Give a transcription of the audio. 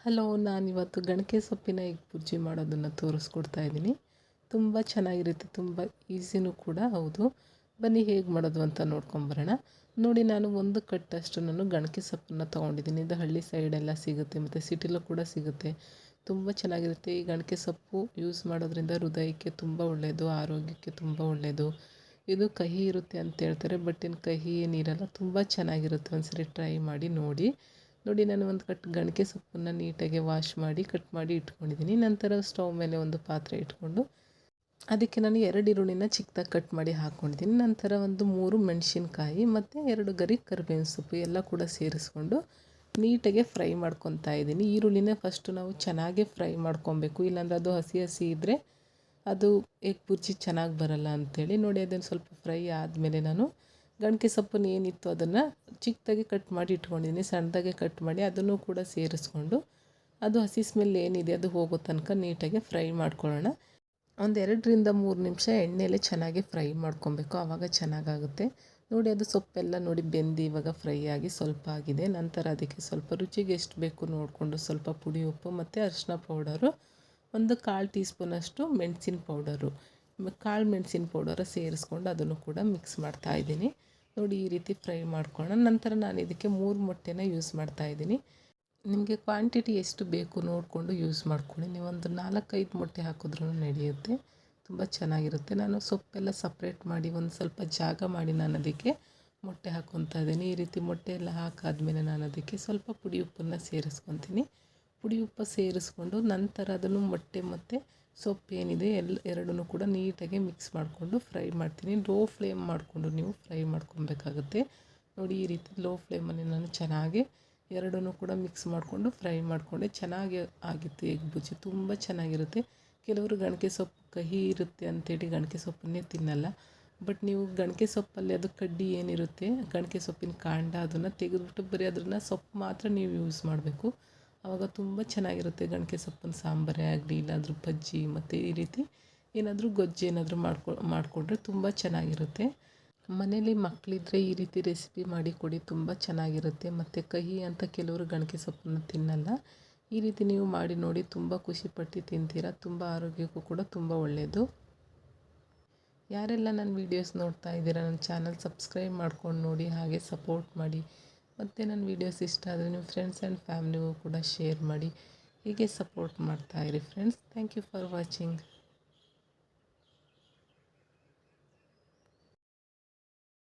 Hello, ನಾನಿವತ್ತು ಗಣಕೆ ಸೊಪ್ಪಿನ egg bhurji ಮಾಡೋದನ್ನು ತೋರಿಸ್ಕೊಡ್ತಾ ಇದ್ದೀನಿ. ತುಂಬ ಚೆನ್ನಾಗಿರುತ್ತೆ, ತುಂಬ ಈಸಿನೂ ಕೂಡ ಹೌದು. ಬನ್ನಿ ಹೇಗೆ ಮಾಡೋದು ಅಂತ ನೋಡ್ಕೊಂಬರೋಣ. ನೋಡಿ, ನಾನು ಒಂದು ಕಟ್ಟಷ್ಟು ಗಣಕೆ ಸೊಪ್ಪನ್ನು ತೊಗೊಂಡಿದ್ದೀನಿ. ಇದು ಹಳ್ಳಿ ಸೈಡೆಲ್ಲ ಸಿಗುತ್ತೆ ಮತ್ತು ಸಿಟಿಲೂ ಕೂಡ ಸಿಗುತ್ತೆ. ತುಂಬ ಚೆನ್ನಾಗಿರುತ್ತೆ. ಈ ಗಣಕೆ ಸೊಪ್ಪು ಯೂಸ್ ಮಾಡೋದ್ರಿಂದ ಹೃದಯಕ್ಕೆ ತುಂಬ ಒಳ್ಳೆಯದು, ಆರೋಗ್ಯಕ್ಕೆ ತುಂಬ ಒಳ್ಳೆಯದು. ಇದು ಕಹಿ ಇರುತ್ತೆ ಅಂತ ಹೇಳ್ತಾರೆ, ಬಟ್ ಇನ್ನು ಕಹಿ ಏನಿರಲ್ಲ, ತುಂಬ ಚೆನ್ನಾಗಿರುತ್ತೆ. ಒಂದ್ಸರಿ ಟ್ರೈ ಮಾಡಿ ನೋಡಿ. ನೋಡಿ, ನಾನು ಒಂದು ಗಣಕೆ ಸೊಪ್ಪನ್ನು ನೀಟಾಗಿ ವಾಶ್ ಮಾಡಿ ಕಟ್ ಮಾಡಿ ಇಟ್ಕೊಂಡಿದ್ದೀನಿ. ನಂತರ ಸ್ಟವ್ ಮೇಲೆ ಒಂದು ಪಾತ್ರೆ ಇಟ್ಕೊಂಡು ಅದಕ್ಕೆ ನಾನು 2 ಈರುಳ್ಳಿನ ಚಿಕ್ಕದಾಗಿ ಕಟ್ ಮಾಡಿ ಹಾಕ್ಕೊಂಡಿದ್ದೀನಿ. ನಂತರ ಒಂದು 3 ಮೆಣಸಿನ್ಕಾಯಿ ಮತ್ತು 2 ಗರಿ ಕರಿಬೇವಿನ ಸೊಪ್ಪು ಎಲ್ಲ ಕೂಡ ಸೇರಿಸ್ಕೊಂಡು ನೀಟಾಗೆ ಫ್ರೈ ಮಾಡ್ಕೊತಾ ಇದ್ದೀನಿ. ಈರುಳ್ಳಿನ ಫಸ್ಟು ನಾವು ಚೆನ್ನಾಗಿ ಫ್ರೈ ಮಾಡ್ಕೊಬೇಕು, ಇಲ್ಲಾಂದ್ರೆ ಅದು ಹಸಿ ಹಸಿ ಇದ್ದರೆ ಅದು ಎಗ್ ಬುರ್ಜಿ ಚೆನ್ನಾಗಿ ಬರಲ್ಲ ಅಂಥೇಳಿ. ನೋಡಿ, ಅದನ್ನು ಸ್ವಲ್ಪ ಫ್ರೈ ಆದಮೇಲೆ ನಾನು ಗಣಕೆ ಸೊಪ್ಪನ್ನು ಏನಿತ್ತು ಅದನ್ನು ಚಿಕ್ಕದಾಗಿ ಕಟ್ ಮಾಡಿ ಇಟ್ಕೊಂಡಿದ್ದೀನಿ. ಸಣ್ಣದಾಗೆ ಕಟ್ ಮಾಡಿ ಅದನ್ನು ಕೂಡ ಸೇರಿಸ್ಕೊಂಡು ಅದು ಹಸಿ ಸ್ಮೆಲ್ ಏನಿದೆ ಅದು ಹೋಗೋ ತನಕ ನೀಟಾಗಿ ಫ್ರೈ ಮಾಡ್ಕೊಳ್ಳೋಣ. ಒಂದು 2ರಿಂದ 3 ನಿಮಿಷ ಎಣ್ಣೆಯಲ್ಲೇ ಚೆನ್ನಾಗಿ ಫ್ರೈ ಮಾಡ್ಕೊಬೇಕು, ಆವಾಗ ಚೆನ್ನಾಗಾಗುತ್ತೆ. ನೋಡಿ, ಅದು ಸೊಪ್ಪೆಲ್ಲ ನೋಡಿ ಬೆಂದು ಇವಾಗ ಫ್ರೈ ಆಗಿ ಸ್ವಲ್ಪ ಆಗಿದೆ. ನಂತರ ಅದಕ್ಕೆ ಸ್ವಲ್ಪ ರುಚಿಗೆ ಎಷ್ಟು ಬೇಕು ನೋಡಿಕೊಂಡು ಸ್ವಲ್ಪ ಪುಡಿ ಉಪ್ಪು ಮತ್ತು ಅರಿಶಿನ ಪೌಡರು, ಒಂದು 1/4 ಟೀ ಸ್ಪೂನಷ್ಟು ಮೆಣಸಿನ ಪೌಡರು, ಕಾಳು ಮೆಣಸಿನ ಪೌಡರ ಸೇರಿಸ್ಕೊಂಡು ಅದನ್ನು ಕೂಡ ಮಿಕ್ಸ್ ಮಾಡ್ತಾಯಿದ್ದೀನಿ. ನೋಡಿ, ಈ ರೀತಿ ಫ್ರೈ ಮಾಡ್ಕೊಳ್ಳೋಣ. ನಂತರ ನಾನು ಇದಕ್ಕೆ 3 ಮೊಟ್ಟೆನ ಯೂಸ್ ಮಾಡ್ತಾಯಿದ್ದೀನಿ. ನಿಮಗೆ ಕ್ವಾಂಟಿಟಿ ಎಷ್ಟು ಬೇಕು ನೋಡಿಕೊಂಡು ಯೂಸ್ ಮಾಡ್ಕೊಳ್ಳಿ. ನೀವೊಂದು 4-5 ಮೊಟ್ಟೆ ಹಾಕಿದ್ರೂ ನಡೆಯುತ್ತೆ, ತುಂಬ ಚೆನ್ನಾಗಿರುತ್ತೆ. ನಾನು ಸೊಪ್ಪೆಲ್ಲ ಸಪ್ರೇಟ್ ಮಾಡಿ ಒಂದು ಸ್ವಲ್ಪ ಜಾಗ ಮಾಡಿ ನಾನು ಅದಕ್ಕೆ ಮೊಟ್ಟೆ ಹಾಕ್ಕೊತಾ ಇದ್ದೀನಿ. ಈ ರೀತಿ ಮೊಟ್ಟೆ ಎಲ್ಲ ಹಾಕಾದ್ಮೇಲೆ ನಾನು ಅದಕ್ಕೆ ಸ್ವಲ್ಪ ಪುಡಿ ಉಪ್ಪನ್ನು ಸೇರಿಸ್ಕೊತೀನಿ. ಪುಡಿ ಉಪ್ಪು ಸೇರಿಸ್ಕೊಂಡು ನಂತರ ಅದನ್ನು ಮೊಟ್ಟೆ ಮತ್ತು ಸೊಪ್ಪು ಏನಿದೆ ಎರಡನ್ನೂ ಕೂಡ ನೀಟಾಗಿ ಮಿಕ್ಸ್ ಮಾಡಿಕೊಂಡು ಫ್ರೈ ಮಾಡ್ತೀನಿ. ಲೋ ಫ್ಲೇಮ್ ಮಾಡಿಕೊಂಡು ನೀವು ಫ್ರೈ ಮಾಡ್ಕೊಬೇಕಾಗುತ್ತೆ. ನೋಡಿ, ಈ ರೀತಿ ಲೋ ಫ್ಲೇಮಲ್ಲಿ ನಾನು ಚೆನ್ನಾಗಿ ಎರಡನ್ನೂ ಕೂಡ ಮಿಕ್ಸ್ ಮಾಡಿಕೊಂಡು ಫ್ರೈ ಮಾಡಿಕೊಂಡೆ. ಚೆನ್ನಾಗಿ ಆಗಿತ್ತು ಎಗ್ ಬುರ್ಜಿ, ತುಂಬ ಚೆನ್ನಾಗಿರುತ್ತೆ. ಕೆಲವರು ಗಣಕೆ ಸೊಪ್ಪು ಕಹಿ ಇರುತ್ತೆ ಅಂಥೇಳಿ ಗಣಕೆ ಸೊಪ್ಪನ್ನೇ ತಿನ್ನಲ್ಲ, ಬಟ್ ನೀವು ಗಣಕೆ ಸೊಪ್ಪಲ್ಲಿ ಅದು ಕಡ್ಡಿ ಏನಿರುತ್ತೆ, ಗಣಕೆ ಸೊಪ್ಪಿನ ಕಾಂಡ, ಅದನ್ನು ತೆಗೆದುಬಿಟ್ಟು ಬರೀ ಅದನ್ನು ಸೊಪ್ಪು ಮಾತ್ರ ನೀವು ಯೂಸ್ ಮಾಡಬೇಕು. ಆವಾಗ ತುಂಬ ಚೆನ್ನಾಗಿರುತ್ತೆ. ಗಣಕೆ ಸೊಪ್ಪಿನ ಸಾಂಬಾರೇ ಆಗಲಿ, ಇಲ್ಲಾಂದ್ರೂ ಬಜ್ಜಿ ಮತ್ತು ಈ ರೀತಿ ಏನಾದರೂ ಗೊಜ್ಜು ಏನಾದರೂ ಮಾಡಿಕೊಂಡ್ರೆ ತುಂಬ ಚೆನ್ನಾಗಿರುತ್ತೆ. ಮನೇಲಿ ಮಕ್ಕಳಿದ್ರೆ ಈ ರೀತಿ ರೆಸಿಪಿ ಮಾಡಿ ಕೊಡಿ, ತುಂಬ ಚೆನ್ನಾಗಿರುತ್ತೆ. ಮತ್ತು ಕಹಿ ಅಂತ ಕೆಲವರು ಗಣಕೆ ಸೊಪ್ಪನ್ನು ತಿನ್ನಲ್ಲ. ಈ ರೀತಿ ನೀವು ಮಾಡಿ ನೋಡಿ, ತುಂಬ ಖುಷಿಪಟ್ಟು ತಿಂತೀರಾ. ತುಂಬ ಆರೋಗ್ಯಕ್ಕೂ ಕೂಡ ತುಂಬ ಒಳ್ಳೆಯದು. ಯಾರೆಲ್ಲ ನನ್ನ ವೀಡಿಯೋಸ್ ನೋಡ್ತಾ ಇದ್ದೀರಾ, ನನ್ನ ಚಾನಲ್ ಸಬ್ಸ್ಕ್ರೈಬ್ ಮಾಡ್ಕೊಂಡು ನೋಡಿ, ಹಾಗೆ ಸಪೋರ್ಟ್ ಮಾಡಿ. ಮತ್ತು ನನ್ನ ವೀಡಿಯೋಸ್ ಇಷ್ಟ ಆದರೆ ನಿಮ್ಮ ಫ್ರೆಂಡ್ಸ್ ಆ್ಯಂಡ್ ಫ್ಯಾಮಿಲಿಗೂ ಕೂಡ ಶೇರ್ ಮಾಡಿ. ಹೀಗೆ ಸಪೋರ್ಟ್ ಮಾಡ್ತಾಯಿರಿ friends. Thank you for watching.